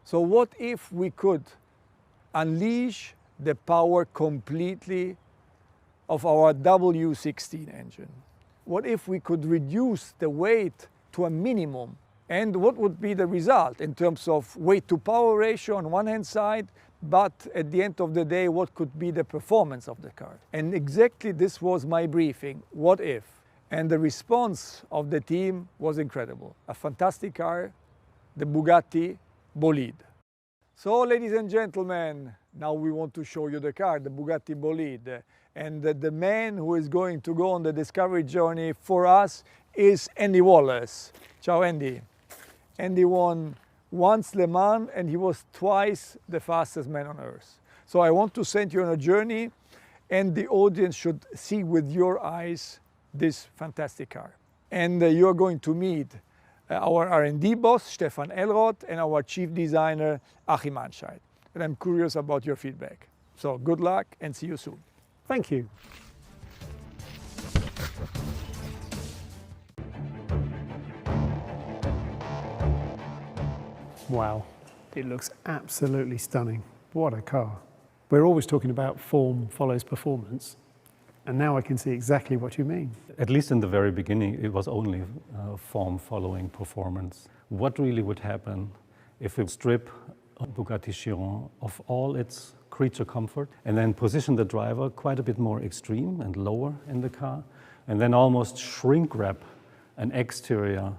So what if we could unleash the power completely of our W16 engine? What if we could reduce the weight to a minimum? And what would be the result in terms of weight to power ratio on one hand side, but at the end of the day, what could be the performance of the car? And exactly this was my briefing, what if? And the response of the team was incredible. A fantastic car, the Bugatti Bolide. So, ladies and gentlemen, now we want to show you the car, the Bugatti Bolide. And the man who is going to go on the discovery journey for us is Andy Wallace. Ciao, Andy. Andy won once Le Mans and he was twice the fastest man on earth. So I want to send you on a journey, and the audience should see with your eyes this fantastic car. And you're going to meet our R&D boss, Stefan Elroth, and our chief designer, Achim Anscheid. And I'm curious about your feedback. So good luck and see you soon. Thank you. Wow, it looks absolutely stunning. What a car. We're always talking about form follows performance, and now I can see exactly what you mean. At least in the very beginning, it was only form following performance. What really would happen if we strip a Bugatti Chiron of all its creature comfort and then position the driver quite a bit more extreme and lower in the car, and then almost shrink wrap an exterior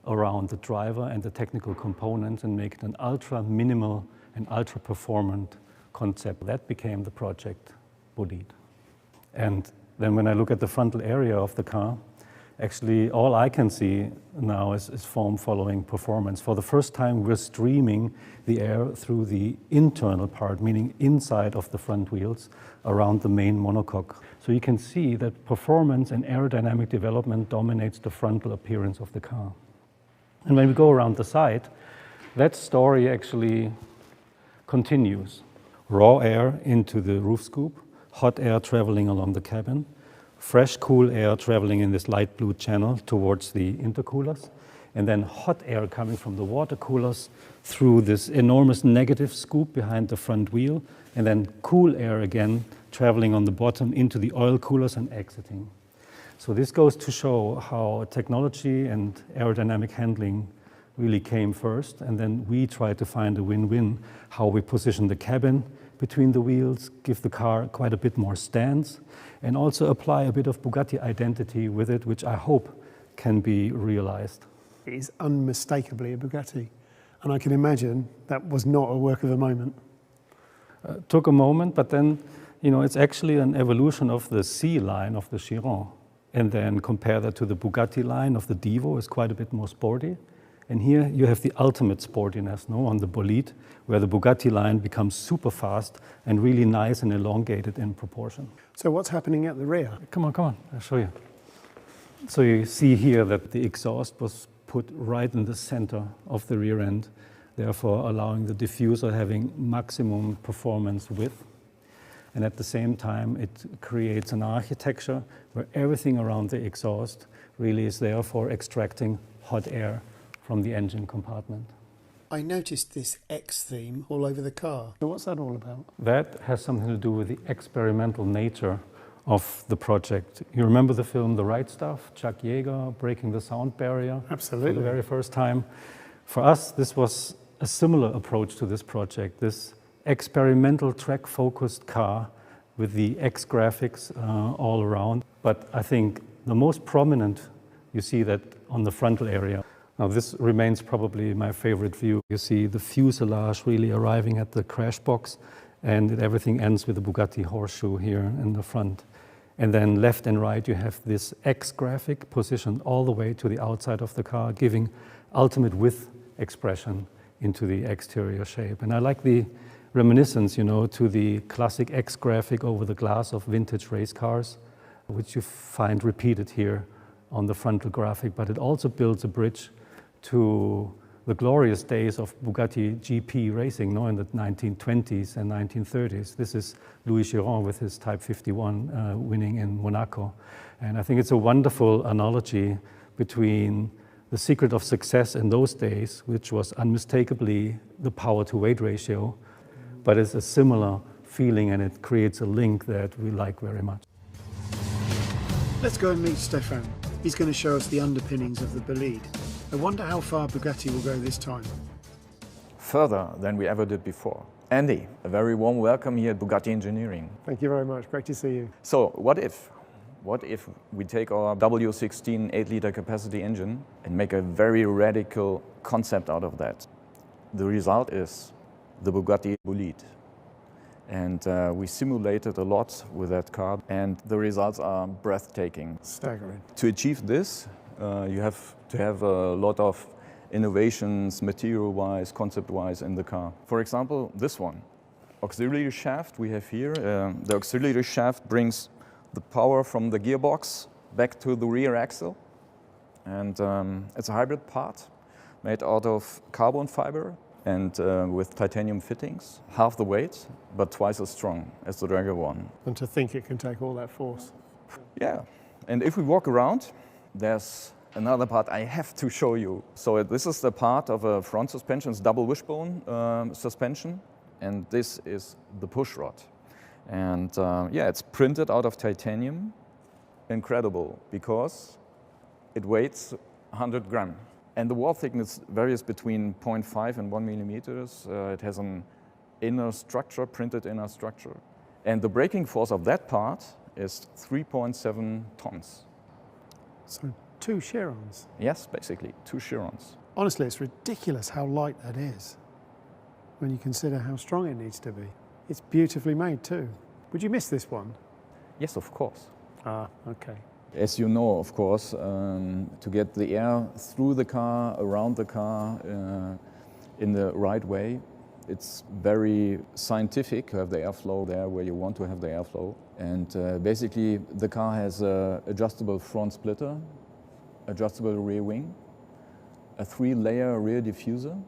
around the driver and the technical components and make it an ultra minimal and ultra performant concept. That became the project Bolide. And then when I look at the frontal area of the car, actually all I can see now is form following performance. For the first time, we're streaming the air through the internal part, meaning inside of the front wheels around the main monocoque. So you can see that performance and aerodynamic development dominates the frontal appearance of the car. And when we go around the side, that story actually continues. Raw air into the roof scoop, hot air traveling along the cabin, fresh cool air traveling in this light blue channel towards the intercoolers, and then hot air coming from the water coolers through this enormous negative scoop behind the front wheel, and then cool air again traveling on the bottom into the oil coolers and exiting. So this goes to show how technology and aerodynamic handling really came first, and then we try to find a win-win, how we position the cabin between the wheels, give the car quite a bit more stance, and also apply a bit of Bugatti identity with it, which I hope can be realized. It is unmistakably a Bugatti, and I can imagine that was not a work of a moment. Took a moment, but then, you know, it's actually an evolution of the C line of the Chiron. And then compare that to the Bugatti line of the Divo, is quite a bit more sporty. And here you have the ultimate sportiness, no, on the Bolide, where the Bugatti line becomes super fast and really nice and elongated in proportion. So what's happening at the rear? Come on, I'll show you. So you see here that the exhaust was put right in the center of the rear end, therefore allowing the diffuser having maximum performance width. And at the same time, it creates an architecture where everything around the exhaust really is there for extracting hot air from the engine compartment. I noticed this X theme all over the car. So what's that all about? That has something to do with the experimental nature of the project. You remember the film The Right Stuff? Chuck Yeager breaking the sound barrier. Absolutely. For the very first time. For us, this was a similar approach to this project. This experimental track-focused car with the X graphics all around. But I think the most prominent, you see that on the frontal area. Now this remains probably my favorite view. You see the fuselage really arriving at the crash box, and everything ends with the Bugatti horseshoe here in the front. And then left and right you have this X graphic positioned all the way to the outside of the car, giving ultimate width expression into the exterior shape. And I like the reminiscence, you know, to the classic X graphic over the glass of vintage race cars, which you find repeated here on the frontal graphic, but it also builds a bridge to the glorious days of Bugatti GP racing, in the 1920s and 1930s. This is Louis Chiron with his Type 51 winning in Monaco. And I think it's a wonderful analogy between The secret of success in those days, which was unmistakably the power-to-weight ratio, but it's a similar feeling and it creates a link that we like very much. Let's go and meet Stefan. He's going to show us the underpinnings of the Bolide. I wonder how far Bugatti will go this time. Further than we ever did before. Andy, a very warm welcome here at Bugatti Engineering. Thank you very much. Great to see you. So, what if we take our W16 8-liter capacity engine and make a very radical concept out of that? The result is the Bugatti Bolide. And we simulated a lot with that car, and the results are breathtaking. Staggering. To achieve this, you have to have a lot of innovations, material-wise, concept-wise in the car. For example, this one, auxiliary shaft we have here. The auxiliary shaft brings the power from the gearbox back to the rear axle. And it's a hybrid part made out of carbon fiber and with titanium fittings. Half the weight, but twice as strong as the regular one. And to think it can take all that force. Yeah, and if we walk around, there's another part I have to show you. So this is the part of a front suspension, it's double wishbone suspension, and this is the push rod. And yeah, it's printed out of titanium. Incredible, because it weighs 100 grams. And the wall thickness varies between 0.5 and 1 millimeters. It has an inner structure, printed inner structure. And the braking force of that part is 3.7 tons. So 2 Chirons. Yes, basically, 2 Chirons. Honestly, it's ridiculous how light that is when you consider how strong it needs to be. It's beautifully made too. Would you miss this one? Yes, of course. Ah, okay. As you know, of course, to get the air through the car, around the car, in the right way, it's very scientific to have the airflow there where you want to have the airflow. And basically, the car has an adjustable front splitter, adjustable rear wing, a 3-layer rear diffuser,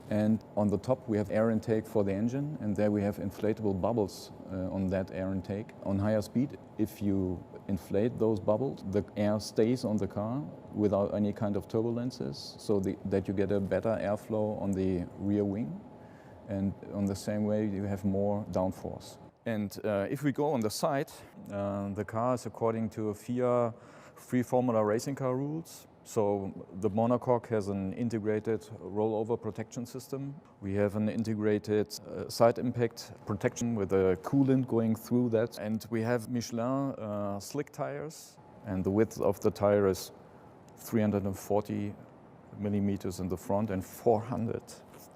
and on the top we have air intake for the engine, and there we have inflatable bubbles on that air intake. On higher speed, if you inflate those bubbles, the air stays on the car without any kind of turbulences, so that you get a better airflow on the rear wing, and on the same way you have more downforce. And if we go on the side, the car is according to FIA free formula racing car rules. So the monocoque has an integrated rollover protection system. We have an integrated side impact protection with a coolant going through that. And we have Michelin slick tires, and the width of the tire is 340 millimeters in the front and 400.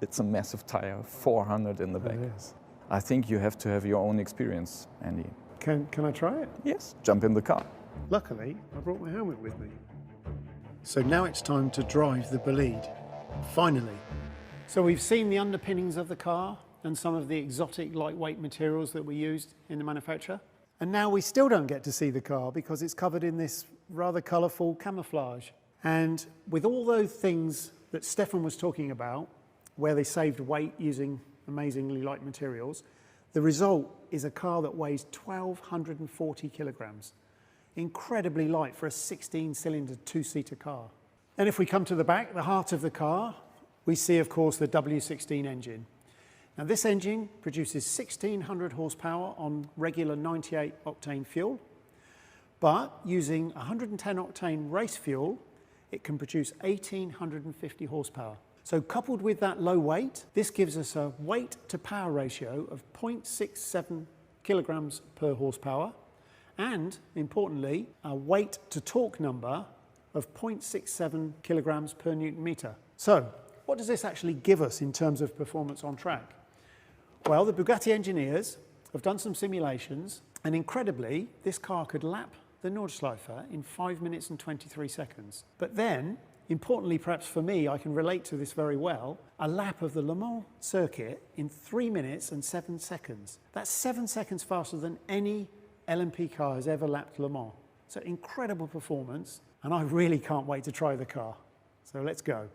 It's a massive tire, 400 in the back. It is. I think you have to have your own experience, Andy. Can I try it? Yes, jump in the car. Luckily, I brought my helmet with me. So now it's time to drive the Bolide, finally. So we've seen the underpinnings of the car and some of the exotic lightweight materials that we used in the manufacture. And now we still don't get to see the car because it's covered in this rather colourful camouflage. And with all those things that Stefan was talking about, where they saved weight using amazingly light materials, the result is a car that weighs 1,240 kilograms. Incredibly light for a 16-cylinder 2-seater car. And if we come to the back, the heart of the car, we see, of course, the W16 engine. Now, this engine produces 1,600 horsepower on regular 98-octane fuel, but using 110-octane race fuel, it can produce 1,850 horsepower. So coupled with that low weight, this gives us a weight-to-power ratio of 0.67 kilograms per horsepower, and, importantly, a weight-to-torque number of 0.67 kilograms per newton meter. So, what does this actually give us in terms of performance on track? Well, the Bugatti engineers have done some simulations, and incredibly, this car could lap the Nordschleife in 5 minutes and 23 seconds. But then, importantly perhaps for me, I can relate to this very well, a lap of the Le Mans circuit in 3 minutes and 7 seconds. That's 7 seconds faster than any LMP car has ever lapped Le Mans. So incredible performance, and I really can't wait to try the car. So let's go.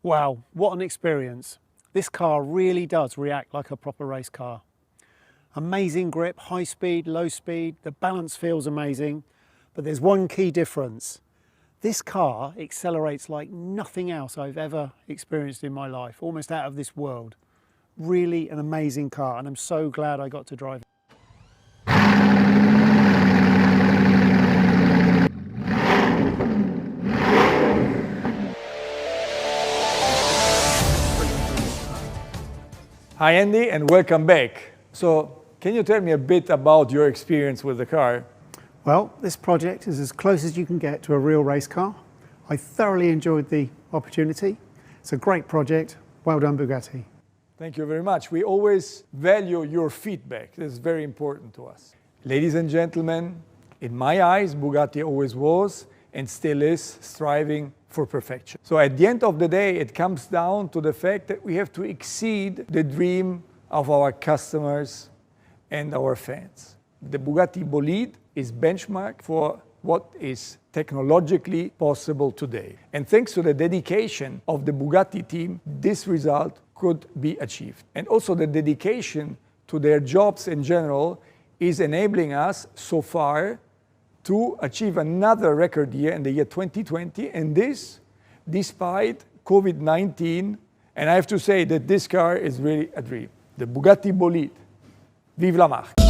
Wow, what an experience. This car really does react like a proper race car. Amazing grip, high speed, low speed, the balance feels amazing, but there's one key difference. This car accelerates like nothing else I've ever experienced in my life, almost out of this world. Really an amazing car, and I'm so glad I got to drive it. Hi Andy, and welcome back. So, can you tell me a bit about your experience with the car? Well, this project is as close as you can get to a real race car. I thoroughly enjoyed the opportunity. It's a great project. Well done, Bugatti. Thank you very much. We always value your feedback. This is very important to us. Ladies and gentlemen, in my eyes, Bugatti always was and still is striving for perfection. So at the end of the day, it comes down to the fact that we have to exceed the dream of our customers and our fans. The Bugatti Bolide is benchmark for what is technologically possible today. And thanks to the dedication of the Bugatti team, this result could be achieved. And also the dedication to their jobs in general is enabling us so far to achieve another record year in the year 2020, and this despite COVID-19. And I have to say that this car is really a dream. The Bugatti Bolide. Vive la marque!